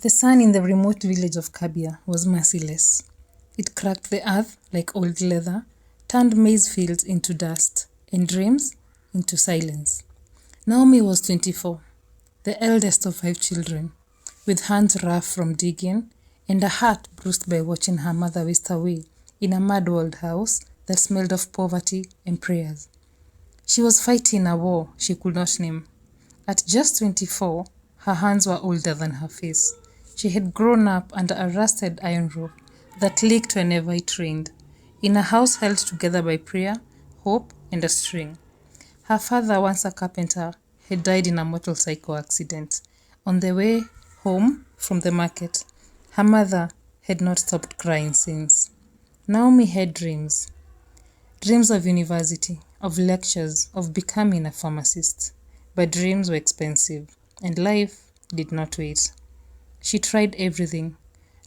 The sun in the remote village of Kabia was merciless. It cracked the earth like old leather, turned maize fields into dust, and dreams into silence. Naomi was 24, the eldest of 5 children, with hands rough from digging and a heart bruised by watching her mother waste away in a mud-walled house that smelled of poverty and prayers. She was fighting a war she could not name. At just 24, her hands were older than her face. She had grown up under a rusted iron roof that leaked whenever it rained, in a house held together by prayer, hope, and a string. Her father, once a carpenter, had died in a motorcycle accident on the way home from the market. Her mother had not stopped crying since. Naomi had dreams. Dreams of university, of lectures, of becoming a pharmacist. But dreams were expensive, and life did not wait. She tried everything: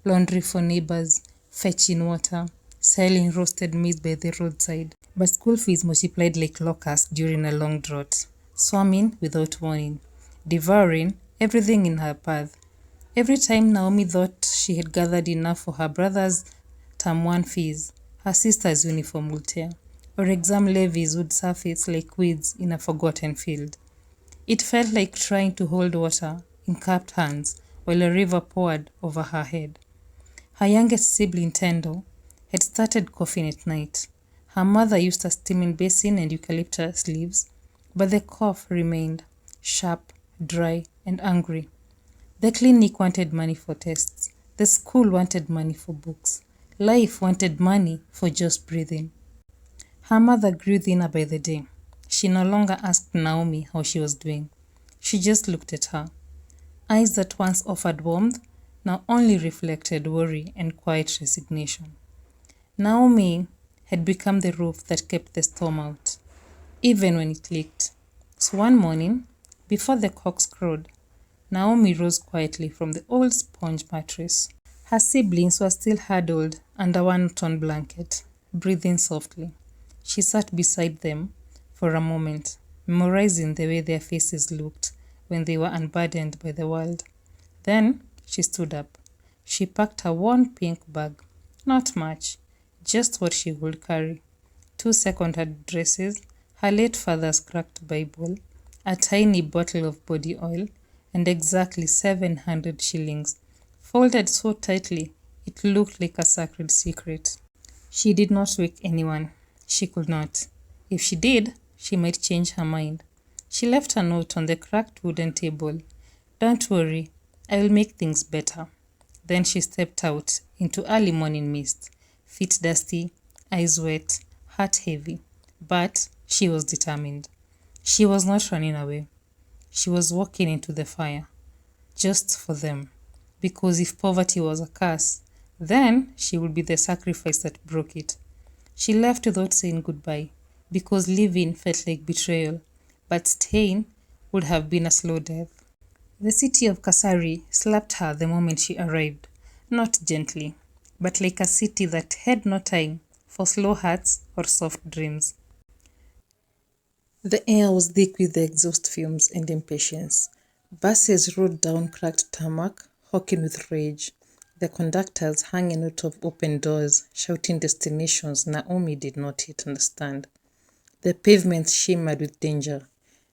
laundry for neighbors, fetching water, selling roasted meat by the roadside. But school fees multiplied like locusts during a long drought, swarming without warning, devouring everything in her path. Every time Naomi thought she had gathered enough for her brother's term 1 fees, her sister's uniform would tear, or exam levies would surface like weeds in a forgotten field. It felt like trying to hold water in cupped hands while a river poured over her head. Her youngest sibling, Tendo, had started coughing at night. Her mother used a steaming basin and eucalyptus leaves, but the cough remained, sharp, dry, and angry. The clinic wanted money for tests. The school wanted money for books. Life wanted money for just breathing. Her mother grew thinner by the day. She no longer asked Naomi how she was doing. She just looked at her. Eyes that once offered warmth now only reflected worry and quiet resignation. Naomi had become the roof that kept the storm out, even when it leaked. So one morning, before the cocks crowed, Naomi rose quietly from the old sponge mattress. Her siblings were still huddled under one torn blanket, breathing softly. She sat beside them for a moment, memorizing the way their faces looked when they were unburdened by the world. Then she stood up. She packed her worn pink bag. Not much, just what she would carry: 2 second-hand dresses, her late father's cracked Bible, a tiny bottle of body oil, and exactly 700 shillings, folded so tightly it looked like a sacred secret. She did not wake anyone. She could not. If she did, she might change her mind. She left a note on the cracked wooden table. "Don't worry, I will make things better." Then she stepped out into early morning mist, feet dusty, eyes wet, heart heavy. But she was determined. She was not running away. She was walking into the fire, just for them. Because if poverty was a curse, then she would be the sacrifice that broke it. She left without saying goodbye, because leaving felt like betrayal, but staying would have been a slow death. The city of Kasari slapped her the moment she arrived, not gently, but like a city that had no time for slow hearts or soft dreams. The air was thick with the exhaust fumes and impatience. Buses rode down cracked tarmac, hawking with rage. The conductors hanging out of open doors, shouting destinations Naomi did not yet understand. The pavements shimmered with danger,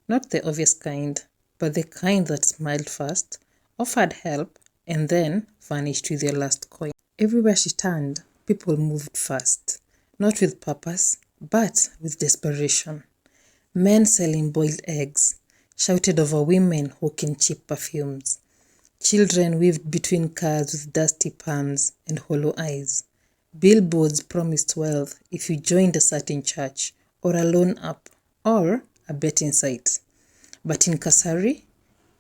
not the obvious kind, but the kind that smiled first, offered help, and then vanished with their last coin. Everywhere she turned, people moved fast, not with purpose, but with desperation. Men selling boiled eggs shouted over women hawking cheap perfumes. Children weaved between cars with dusty palms and hollow eyes. Billboards promised wealth if you joined a certain church, or a loan app, or a betting site. But in Kasari,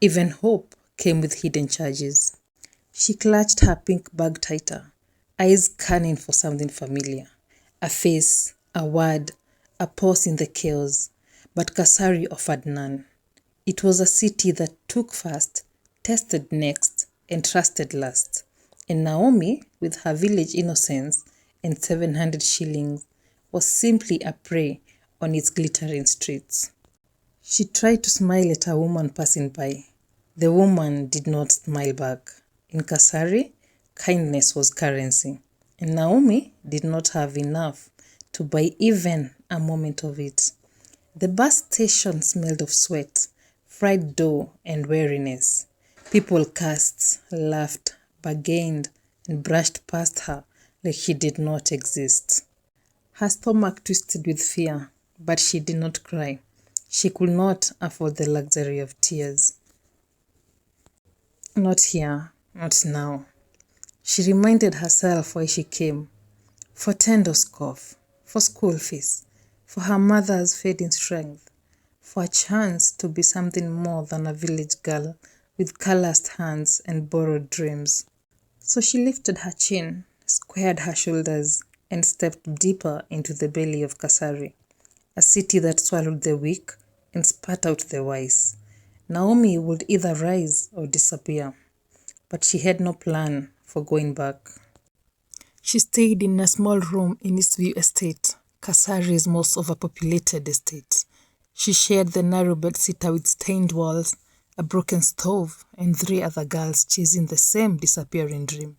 even hope came with hidden charges. She clutched her pink bag tighter, eyes scanning for something familiar. A face, a word, a pause in the chaos. But Kasari offered none. It was a city that took first, tested next, and trusted last. And Naomi, with her village innocence and 700 shillings, was simply a prey on its glittering streets. She tried to smile at a woman passing by. The woman did not smile back. In Kasari, kindness was currency, and Naomi did not have enough to buy even a moment of it. The bus station smelled of sweat, fried dough, and weariness. People cursed, laughed, bargained, and brushed past her like she did not exist. Her stomach twisted with fear, but she did not cry. She could not afford the luxury of tears. Not here, not now. She reminded herself why she came. For Tendo's cough, for school fees, for her mother's fading strength, for a chance to be something more than a village girl with calloused hands and borrowed dreams. So she lifted her chin, squared her shoulders, and stepped deeper into the belly of Kasari, a city that swallowed the weak and spat out the wise. Naomi would either rise or disappear, but she had no plan for going back. She stayed in a small room in Eastview Estate, Kasari's most overpopulated estate. She shared the narrow bedsitter with stained walls, a broken stove, and 3 other girls chasing the same disappearing dream.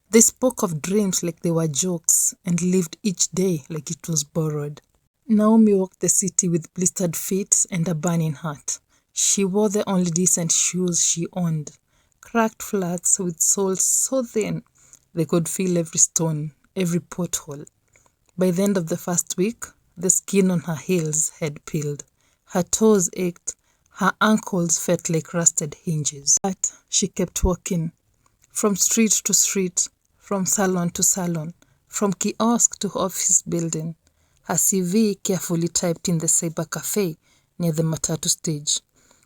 They spoke of dreams like they were jokes and lived each day like it was borrowed. Naomi walked the city with blistered feet and a burning heart. She wore the only decent shoes she owned, cracked flats with soles so thin they could feel every stone, every pothole. By the end of the first week, the skin on her heels had peeled. Her toes ached, her ankles felt like rusted hinges. But she kept walking, from street to street, from salon to salon, from kiosk to office building. Her CV, carefully typed in the cyber cafe near the Matatu stage,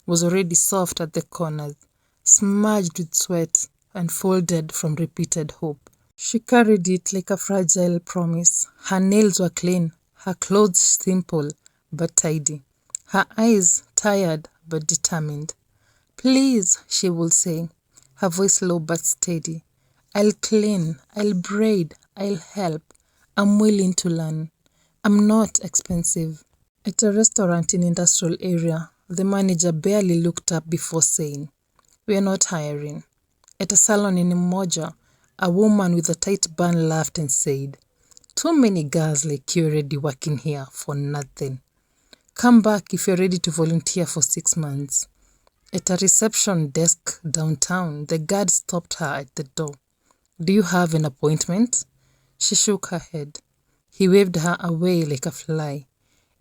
was already soft at the corners, smudged with sweat and folded from repeated hope. She carried it like a fragile promise. Her nails were clean, her clothes simple but tidy, her eyes tired but determined. "Please," she would say, her voice low but steady. "I'll clean, I'll braid, I'll help. I'm willing to learn. I'm not expensive." At a restaurant in industrial area, the manager barely looked up before saying, "We are not hiring." At a salon in Umoja, a woman with a tight bun laughed and said, "Too many girls like you already working here for nothing. Come back if you're ready to volunteer for 6 months." At a reception desk downtown, the guard stopped her at the door. "Do you have an appointment?" She shook her head. He waved her away like a fly.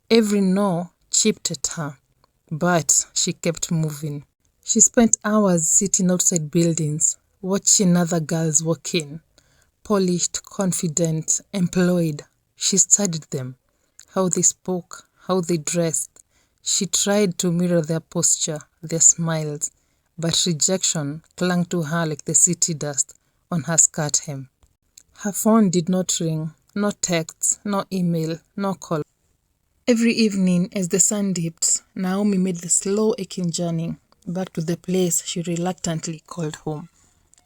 Every no chipped at her, but she kept moving. She spent hours sitting outside buildings, watching other girls walk in, polished, confident, employed. She studied them, how they spoke, how they dressed. She tried to mirror their posture, their smiles, but rejection clung to her like the city dust on her skirt hem. Her phone did not ring, no texts, no email, no call. Every evening as the sun dipped, Naomi made the slow aching journey back to the place she reluctantly called home.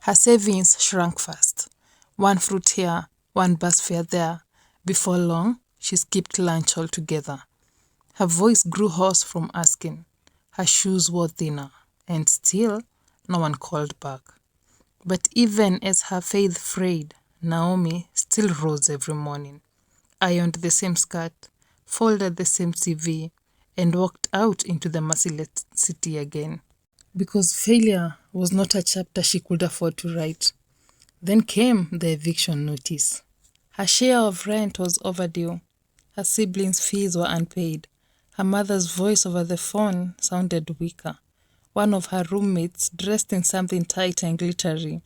Her savings shrank fast. One fruit here, one bus fare there. Before long, she skipped lunch altogether. Her voice grew hoarse from asking. Her shoes wore thinner, and still no one called back. But even as her faith frayed, Naomi still rose every morning, ironed the same skirt, folded the same CV, and walked out into the merciless city again. Because failure was not a chapter she could afford to write. Then came the eviction notice. Her share of rent was overdue. Her siblings' fees were unpaid. Her mother's voice over the phone sounded weaker. One of her roommates, dressed in something tight and glittery,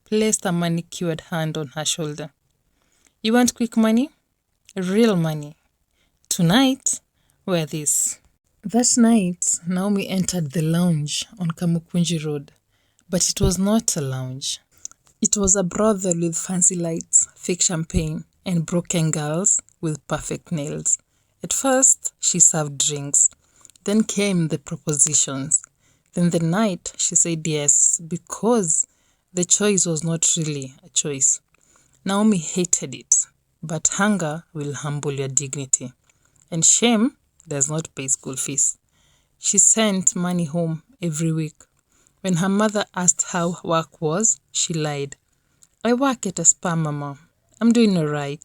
placed a manicured hand on her shoulder. "You want quick money? Real money. Tonight, wear this." That night, Naomi entered the lounge on Kamukunji Road. But it was not a lounge. It was a brothel with fancy lights, fake champagne, and broken girls with perfect nails. At first, she served drinks. Then came the propositions. Then the night, she said yes, because the choice was not really a choice. Naomi hated it, but hunger will humble your dignity, and shame does not pay school fees. She sent money home every week. When her mother asked how work was, she lied. I work at a spa, Mama. I'm doing all right.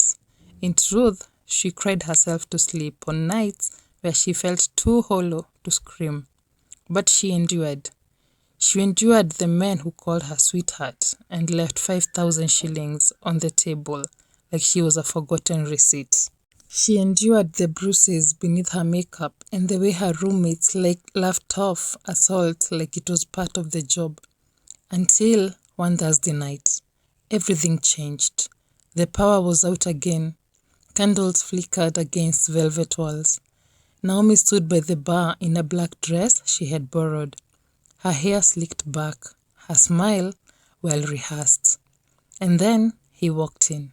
In truth, she cried herself to sleep on nights where she felt too hollow to scream. But she endured. She endured the man who called her sweetheart and left 5,000 shillings on the table like she was a forgotten receipt. She endured the bruises beneath her makeup and the way her roommates laughed off assault like it was part of the job. Until one Thursday night, everything changed. The power was out again. Candles flickered against velvet walls. Naomi stood by the bar in a black dress she had borrowed. Her hair slicked back, her smile well rehearsed. And then he walked in.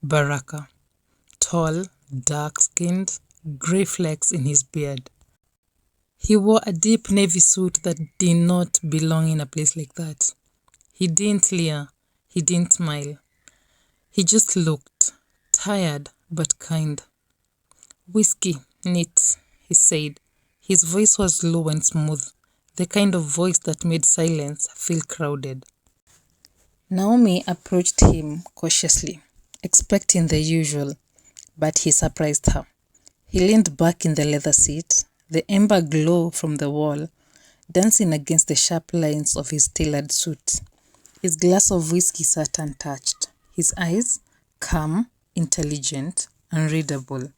Baraka. Tall, dark-skinned, grey flecks in his beard. He wore a deep navy suit that did not belong in a place like that. He didn't leer. He didn't smile. He just looked, tired but kind. "Whiskey, neat," he said. His voice was low and smooth, the kind of voice that made silence feel crowded. Naomi approached him cautiously, expecting the usual, but he surprised her. He leaned back in the leather seat, the amber glow from the wall dancing against the sharp lines of his tailored suit. His glass of whiskey sat untouched, his eyes, calm, intelligent, unreadable,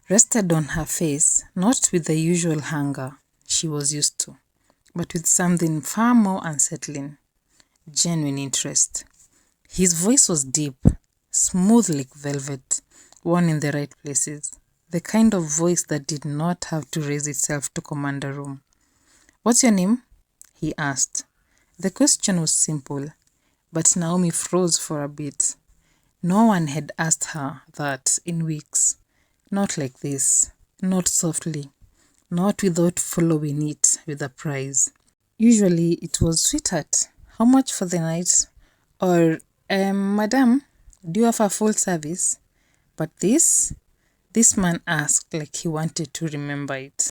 rested on her face, not with the usual hunger she was used to, but with something far more unsettling, genuine interest. His voice was deep, smooth like velvet, worn in the right places, the kind of voice that did not have to raise itself to command a room. "What's your name?" he asked. The question was simple, but Naomi froze for a bit. No one had asked her that in weeks. Not like this, not softly, not without following it with a prize. Usually it was, "Sweetheart, how much for the night?" Or, "Madam, do you offer full service?" But this man asked like he wanted to remember it.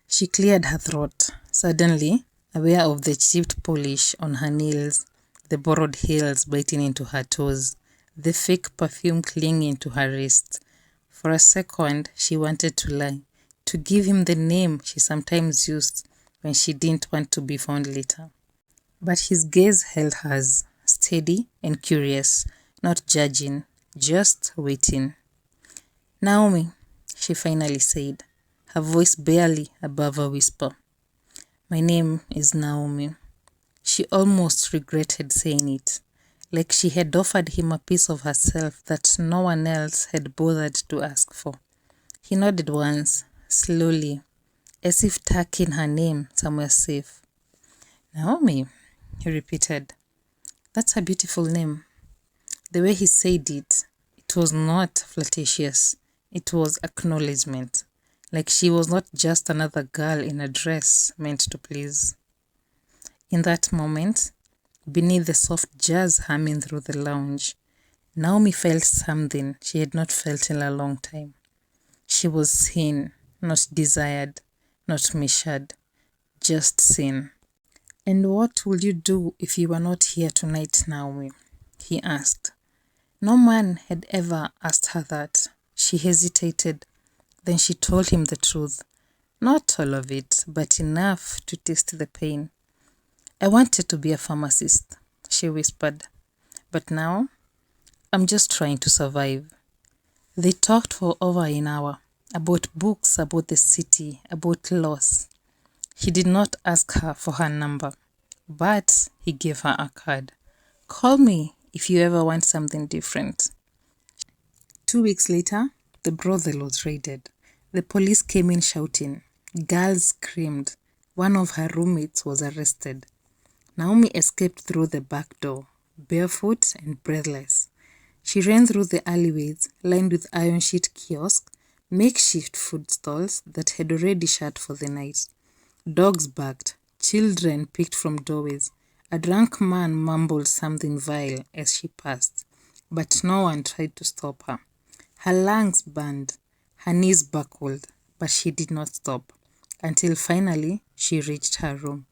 She cleared her throat, suddenly aware of the chipped polish on her nails, the borrowed heels biting into her toes, the fake perfume clinging to her wrist. For a second, she wanted to lie, to give him the name she sometimes used when she didn't want to be found later. But his gaze held hers, steady and curious, not judging, just waiting. "Naomi," she finally said, her voice barely above a whisper. "My name is Naomi." She almost regretted saying it, like she had offered him a piece of herself that no one else had bothered to ask for. He nodded once, slowly, as if tucking her name somewhere safe. "Naomi," he repeated. "That's a beautiful name." The way he said it, it was not flirtatious. It was acknowledgement, like she was not just another girl in a dress meant to please. In that moment, beneath the soft jazz humming through the lounge, Naomi felt something she had not felt in a long time. She was seen, not desired, not measured, just seen. "And what will you do if you were not here tonight, Naomi?" he asked. No man had ever asked her that. She hesitated. Then she told him the truth. Not all of it, but enough to taste the pain. "I wanted to be a pharmacist," she whispered. "But now, I'm just trying to survive." They talked for over an hour, about books, about the city, about loss. He did not ask her for her number, but he gave her a card. "Call me if you ever want something different." 2 weeks later, the brothel was raided. The police came in shouting. Girls screamed. One of her roommates was arrested. Naomi escaped through the back door, barefoot and breathless. She ran through the alleyways lined with iron sheet kiosks, makeshift food stalls that had already shut for the night. Dogs barked, children peeked from doorways. A drunk man mumbled something vile as she passed, but no one tried to stop her. Her lungs burned, her knees buckled, but she did not stop, until finally she reached her room.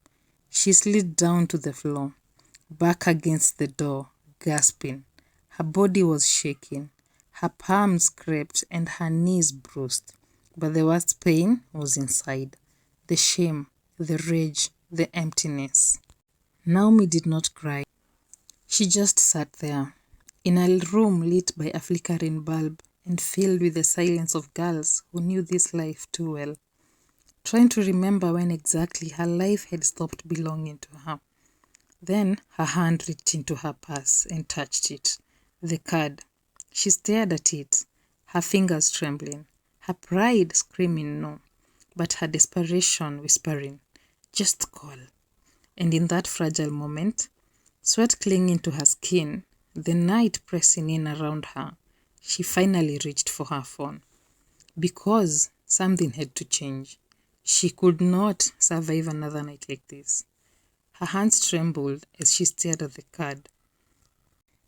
She slid down to the floor, back against the door, gasping. Her body was shaking, her palms scraped and her knees bruised. But the worst pain was inside. The shame, the rage, the emptiness. Naomi did not cry. She just sat there, in a room lit by a flickering bulb and filled with the silence of girls who knew this life too well, trying to remember when exactly her life had stopped belonging to her. Then her hand reached into her purse and touched it. The card. She stared at it, her fingers trembling, her pride screaming no, but her desperation whispering, just call. And in that fragile moment, sweat clinging to her skin, the night pressing in around her, she finally reached for her phone. Because something had to change. She could not survive another night like this. Her hands trembled as she stared at the card.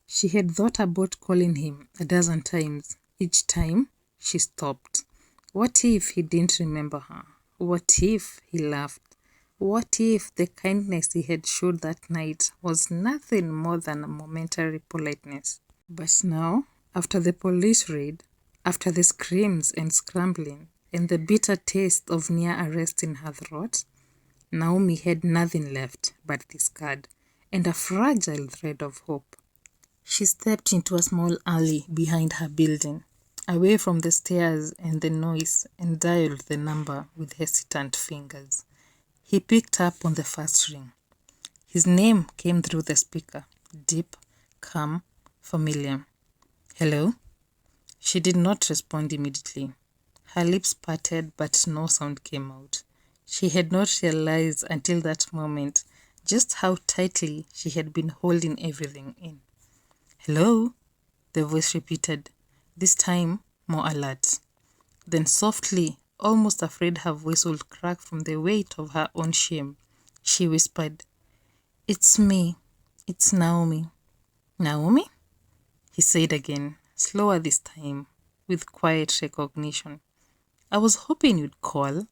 She had thought about calling him a dozen times. Each time, she stopped. What if he didn't remember her? What if he laughed? What if the kindness he had showed that night was nothing more than a momentary politeness? But now, after the police raid, after the screams and scrambling, and the bitter taste of near arrest in her throat, Naomi had nothing left but this card and a fragile thread of hope. She stepped into a small alley behind her building, away from the stairs and the noise, and dialed the number with hesitant fingers. He picked up on the first ring. His name came through the speaker, deep, calm, familiar. Hello? She did not respond immediately. Her lips parted, but no sound came out. She had not realized until that moment just how tightly she had been holding everything in. Hello? The voice repeated, this time more alert. Then softly, almost afraid her voice would crack from the weight of her own shame, she whispered, It's me. It's Naomi. Naomi? He said again, slower this time, with quiet recognition. I was hoping you'd call.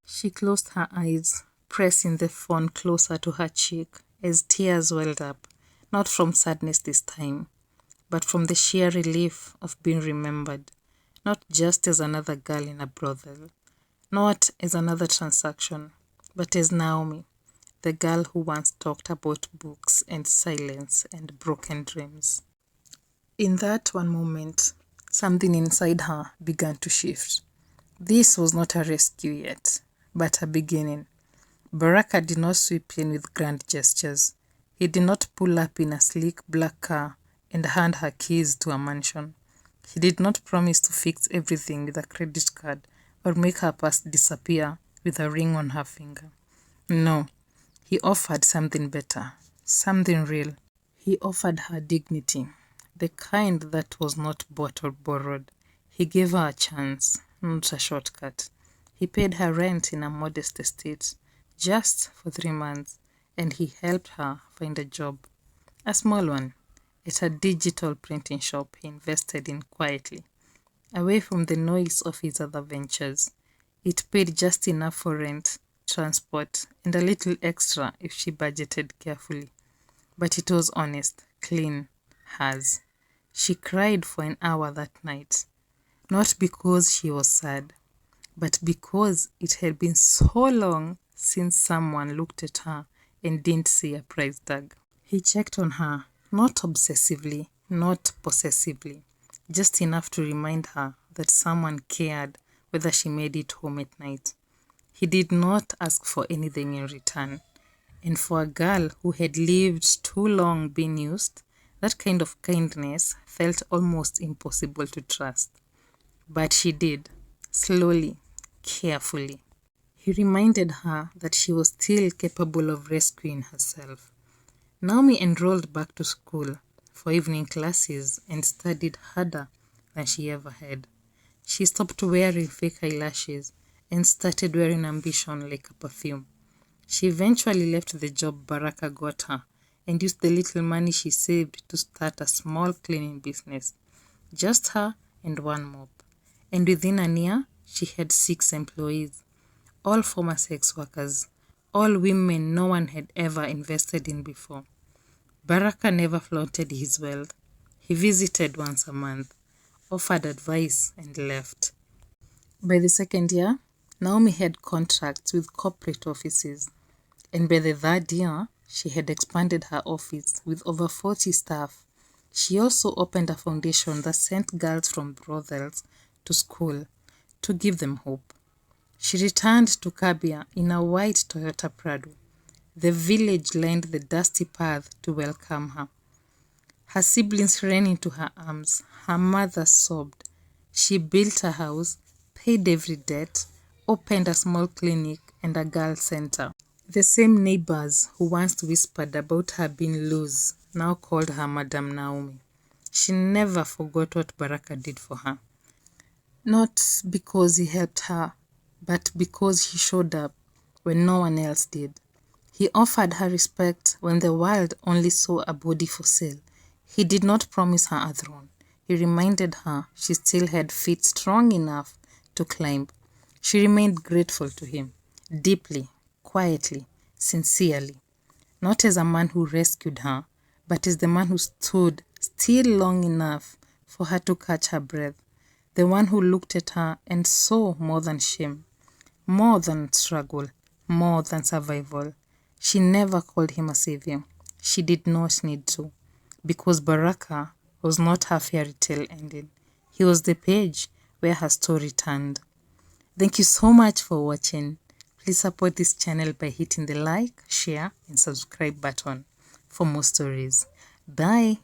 She closed her eyes, pressing the phone closer to her cheek as tears welled up, not from sadness this time, but from the sheer relief of being remembered, not just as another girl in a brothel, not as another transaction, but as Naomi, the girl who once talked about books and silence and broken dreams. In that one moment, something inside her began to shift. This was not a rescue yet, but a beginning. Baraka did not sweep in with grand gestures. He did not pull up in a sleek black car and hand her keys to a mansion. He did not promise to fix everything with a credit card or make her past disappear with a ring on her finger. No, he offered something better, something real. He offered her dignity, the kind that was not bought or borrowed. He gave her a chance, not a shortcut. He paid her rent in a modest estate, just for 3 months, and he helped her find a job. A small one, at a digital printing shop he invested in quietly, away from the noise of his other ventures. It paid just enough for rent, transport, and a little extra if she budgeted carefully. But it was honest, clean, hers. She cried for an hour that night, not because she was sad, but because it had been so long since someone looked at her and didn't see a price tag. He checked on her, not obsessively, not possessively, just enough to remind her that someone cared whether she made it home at night. He did not ask for anything in return, and for a girl who had lived too long being used, that kind of kindness felt almost impossible to trust. But she did, slowly, carefully. He reminded her that she was still capable of rescuing herself. Naomi enrolled back to school for evening classes and studied harder than she ever had. She stopped wearing fake eyelashes and started wearing ambition like a perfume. She eventually left the job Baraka got her and used the little money she saved to start a small cleaning business. Just her and one mop. And within a year, she had 6 employees, all former sex workers, all women no one had ever invested in before. Baraka never flaunted his wealth. He visited once a month, offered advice, and left. By the second year, Naomi had contracts with corporate offices, and by the third year, she had expanded her office with over 40 staff. She also opened a foundation that sent girls from brothels to school to give them hope. She returned to Kabia in a white Toyota Prado. The village lined the dusty path to welcome her. Her siblings ran into her arms. Her mother sobbed. She built a house, paid every debt, opened a small clinic and a girl center. The same neighbors who once whispered about her being loose now called her Madam Naomi. She never forgot what Baraka did for her. Not because he helped her, but because he showed up when no one else did. He offered her respect when the world only saw a body for sale. He did not promise her a throne. He reminded her she still had feet strong enough to climb. She remained grateful to him, deeply, quietly, sincerely. Not as a man who rescued her, but as the man who stood still long enough for her to catch her breath. The one who looked at her and saw more than shame, more than struggle, more than survival. She never called him a savior. She did not need to, because Baraka was not her fairy tale ending. He was the page where her story turned. Thank you so much for watching. Please support this channel by hitting the like, share, and subscribe button for more stories. Bye.